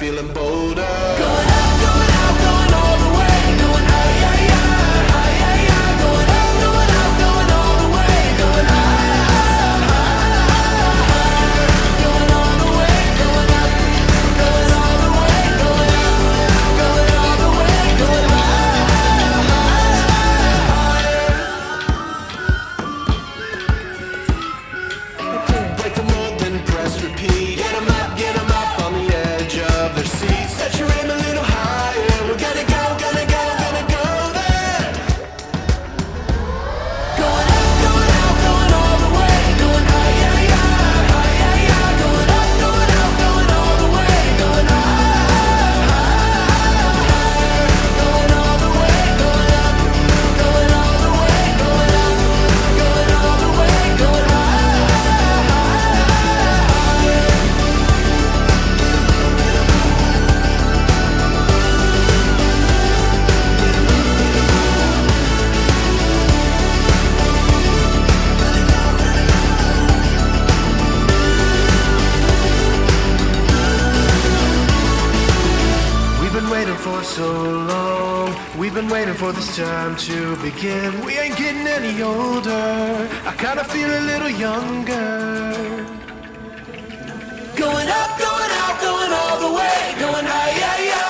feeling bolder. Going up, going up, going all the way. Going high, high, high, high, high, high. Going up, going up, going all the way. Going high, high, high, high. Going all the way, going up. Going all the way, going up. Going all the way, going high, high. Break the mold, then press repeat. Get 'em up on the edge of their seats. Set your aim a little higher. We're gonna go, gonna go, gonna go there. Going up, going up, going all the way. Going high, high, high, high, high, high. Going up, going up, going all the way. Going high, high, high. Going all the way, going up. Going all the way, going up. Going all the way, going high, high, high. We've been waiting for so long. We've been waiting for this time to begin. We ain't getting any older. I kinda feel a little younger. Going up, going out, going all the way. Going high, high, high.